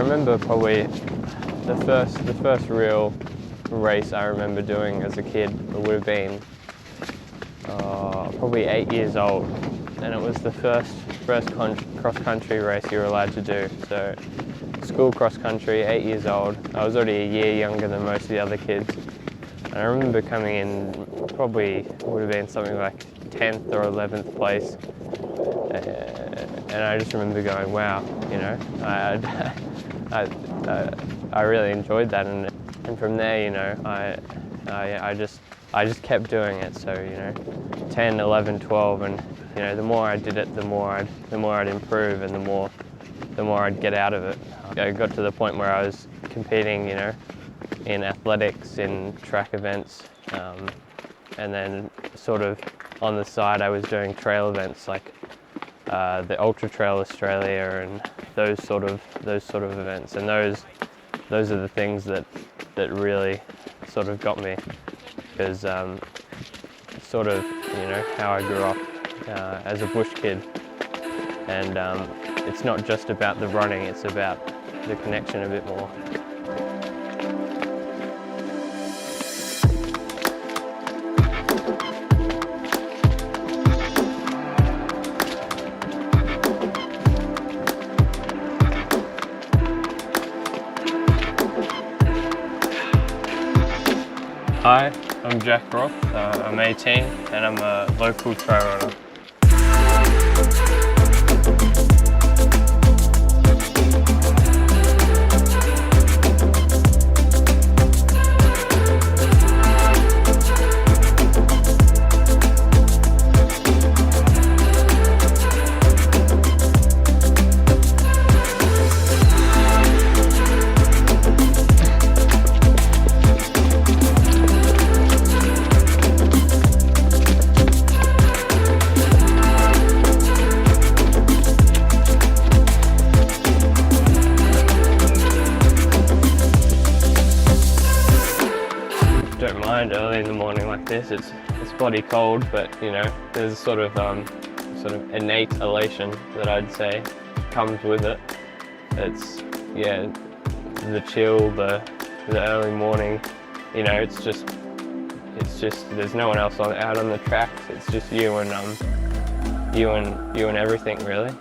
remember probably the first real race I remember doing as a kid would have been probably 8 years old, and it was the first cross-country race you were allowed to do. So school cross-country, 8 years old. I was already a year younger than most of the other kids. And I remember coming in, probably would have been something like 10th or 11th place. And I just remember going, wow, you know, I really enjoyed that. And from there, you know, I just kept doing it. So, you know, 10, 11, 12, and you know, the more I did it, the more I'd improve, and the more I'd get out of it. I got to the point where I was competing, you know, in athletics, in track events, and then sort of on the side I was doing trail events like the Ultra Trail Australia and those sort of events, and those are the things that really sort of got me, because sort of, you know, how I grew up as a bush kid, and it's not just about the running, it's about the connection a bit more. Hi, I'm Jack Roth. I'm 18 and I'm a local trail runner. Don't mind early in the morning like this. It's bloody cold, but you know, there's sort of innate elation that I'd say comes with it. It's, yeah, the chill, the early morning. You know, it's just there's no one else out on the tracks. It's just you and everything really.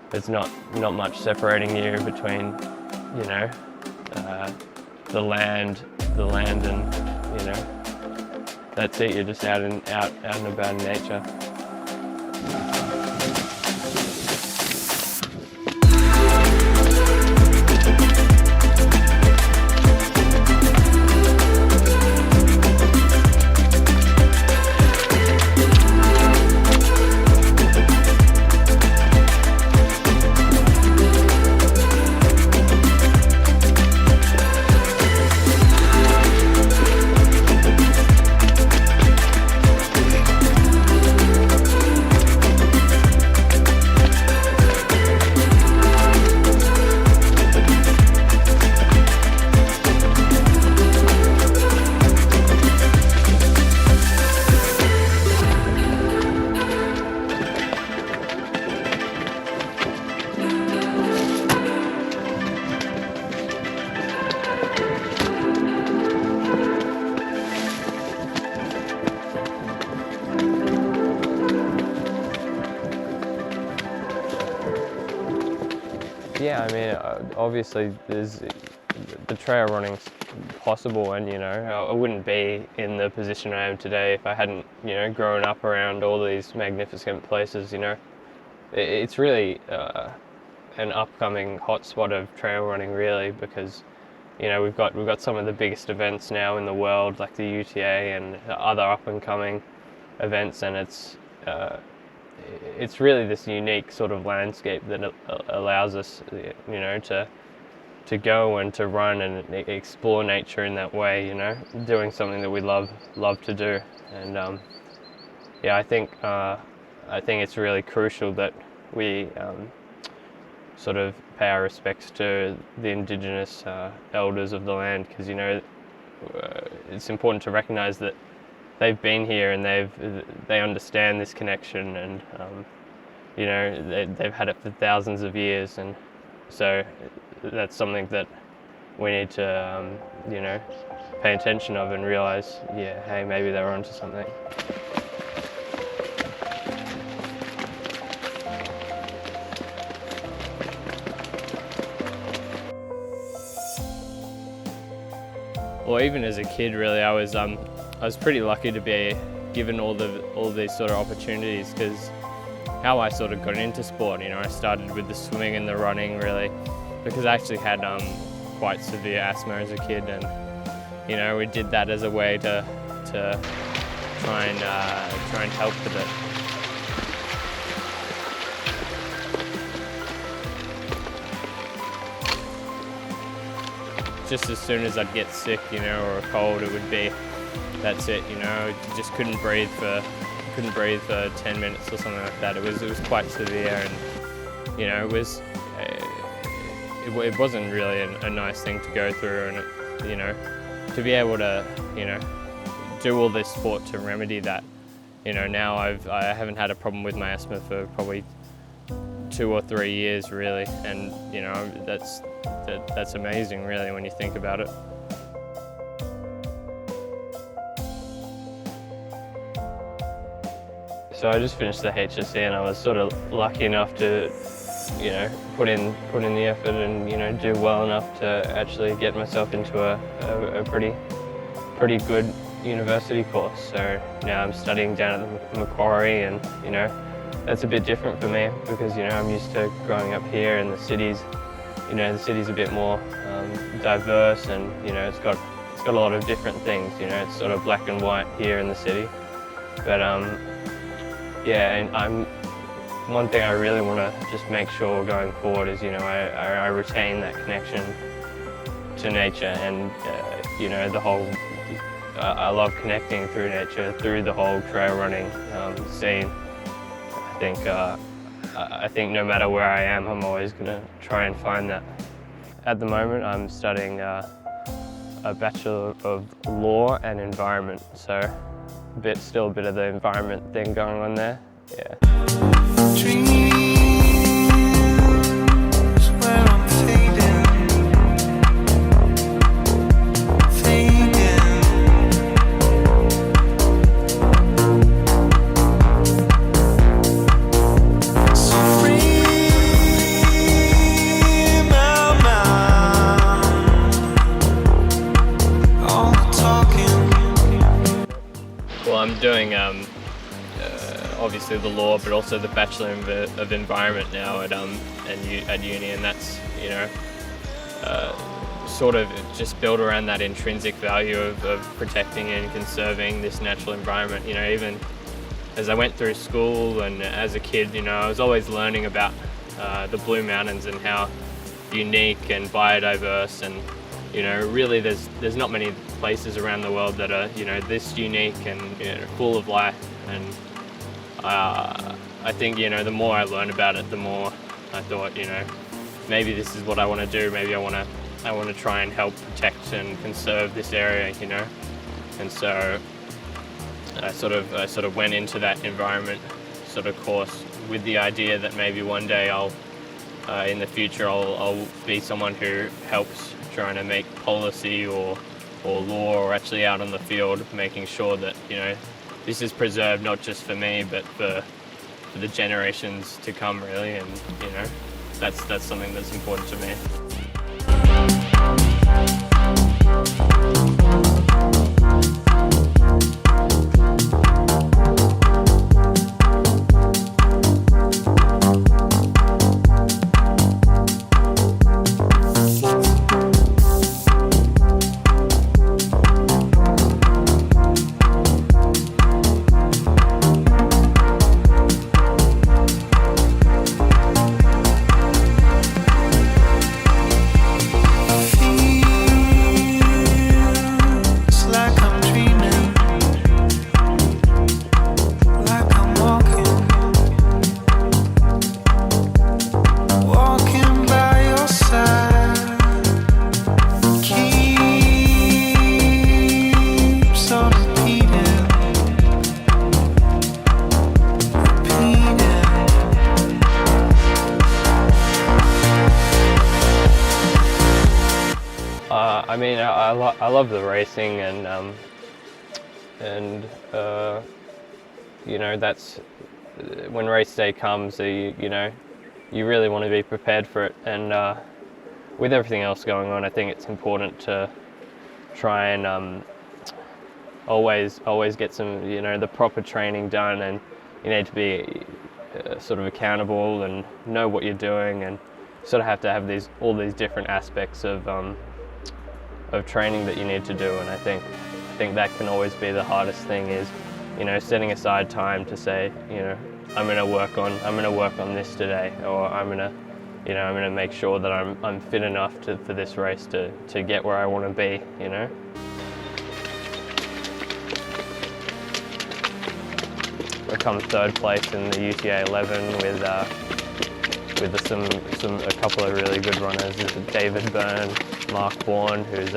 There's not much separating you between, you know, the land and, you know, that's it. You're just out and about in nature. Yeah, I mean, obviously the trail running's possible, and you know, I wouldn't be in the position I am today if I hadn't, you know, grown up around all these magnificent places. You know, it's really an upcoming hotspot of trail running, really, because you know, we've got some of the biggest events now in the world, like the UTA and other up and coming events, and it's really this unique sort of landscape that allows us, you know, to go and to run and explore nature in that way, you know, doing something that we love to do. And yeah, I think it's really crucial that we sort of pay our respects to the indigenous elders of the land, because, you know, it's important to recognize that they've been here and they understand this connection, and you know, they've had it for thousands of years, and so that's something that we need to, you know, pay attention of and realize, yeah, hey, maybe they're onto something. Well, even as a kid, really, I was pretty lucky to be given all these sort of opportunities, because how I sort of got into sport, you know, I started with the swimming and the running, really, because I actually had quite severe asthma as a kid, and you know, we did that as a way to try and help with it. Just as soon as I'd get sick, you know, or a cold, it would be, that's it, you know, just couldn't breathe for 10 minutes or something like that. It was quite severe, and you know, it wasn't really a nice thing to go through, and you know, to be able to, you know, do all this sport to remedy that. You know, now I haven't had a problem with my asthma for probably 2 or 3 years, really, and you know, that's amazing, really, when you think about it. So I just finished the HSC, and I was sort of lucky enough to, you know, put in the effort and, you know, do well enough to actually get myself into a pretty good university course. So now I'm studying down at the Macquarie, and you know, that's a bit different for me because, you know, I'm used to growing up here in the cities. You know, the city's a bit more diverse, and you know, it's got a lot of different things. You know, it's sort of black and white here in the city, but yeah, and one thing I really want to just make sure going forward is, you know, I retain that connection to nature, and you know, the whole, I love connecting through nature, through the whole trail running scene. I think no matter where I am, I'm always going to try and find that. At the moment, I'm studying a Bachelor of Law and Environment, so still a bit of the environment thing going on there. Yeah. Well, I'm doing obviously the law, but also the Bachelor of Environment now at uni, and that's, you know, sort of just built around that intrinsic value of protecting and conserving this natural environment. You know, even as I went through school and as a kid, you know, I was always learning about the Blue Mountains and how unique and biodiverse, and you know, really there's not many places around the world that are, you know, this unique and, you know, full of life. And I think, you know, the more I learned about it, the more I thought, you know, maybe this is what I want to do. Maybe I want to try and help protect and conserve this area, you know. And so I sort of went into that environment sort of course with the idea that maybe one day in the future I'll be someone who helps trying to make policy or law, or actually out on the field making sure that, you know, this is preserved not just for me but for the generations to come, really. And you know, that's something that's important to me. mean, I love the racing, and you know, that's when race day comes. You know, you really want to be prepared for it, and with everything else going on, I think it's important to try and always get some, you know, the proper training done, and you need to be sort of accountable and know what you're doing, and sort of have to have all these different aspects of training that you need to do. And I think that can always be the hardest thing, is, you know, setting aside time to say, you know, I'm going to work on this today, or I'm going to make sure that I'm fit enough for this race to get where I want to be, you know. I come third place in the UTA 11 with a couple of really good runners. There's David Byrne, Mark Bourne, who's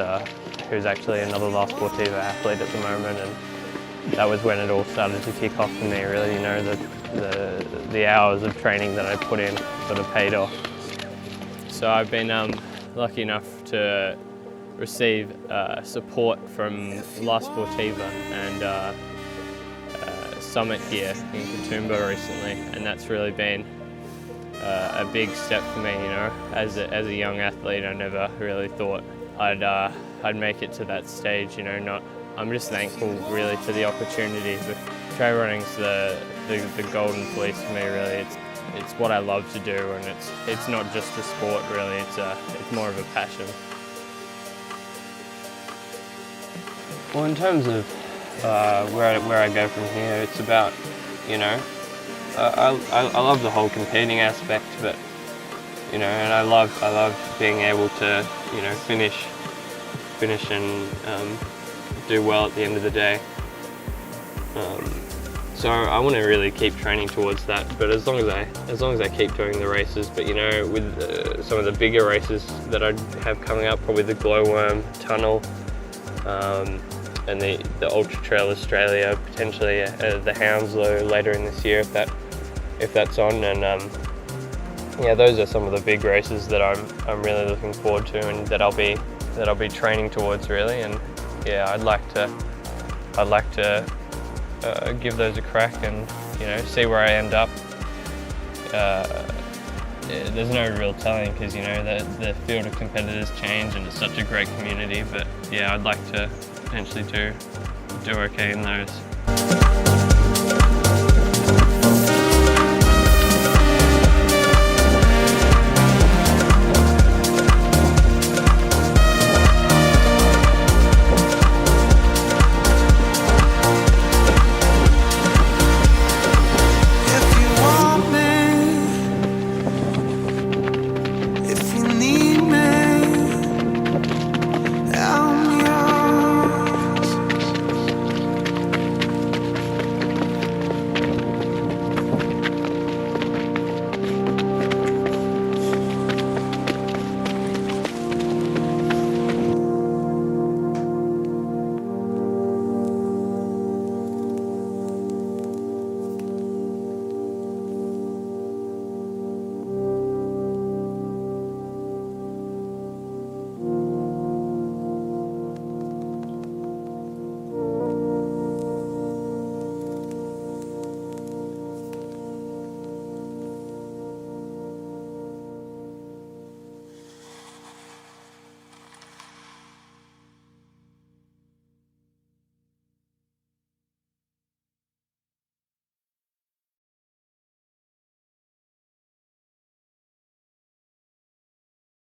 actually another La Sportiva athlete at the moment, and that was when it all started to kick off for me, really. You know, the hours of training that I put in sort of paid off. So I've been lucky enough to receive support from La Sportiva and Summit here in Katoomba recently, and that's really been a big step for me. You know, as a young athlete, I never really thought I'd make it to that stage. You know, I'm just thankful really for the opportunity. But trail running's the golden fleece for me, really. It's what I love to do, and it's not just a sport, really. It's more of a passion. Well, in terms of where I go from here, it's about, you know, I love the whole competing aspect, but, you know, and I love being able to, you know, finish and do well at the end of the day. So I want to really keep training towards that, but as long as I keep doing the races. But, you know, with some of the bigger races that I have coming up, probably the Glowworm Tunnel, and the Ultra Trail Australia, potentially the Hounslow later in this year if that's on, and yeah, those are some of the big races that I'm really looking forward to, and that I'll be training towards, really. And yeah, I'd like to give those a crack, and, you know, see where I end up. There's no real telling, because, you know, the field of competitors change, and it's such a great community. But yeah, I'd like to potentially do okay in those.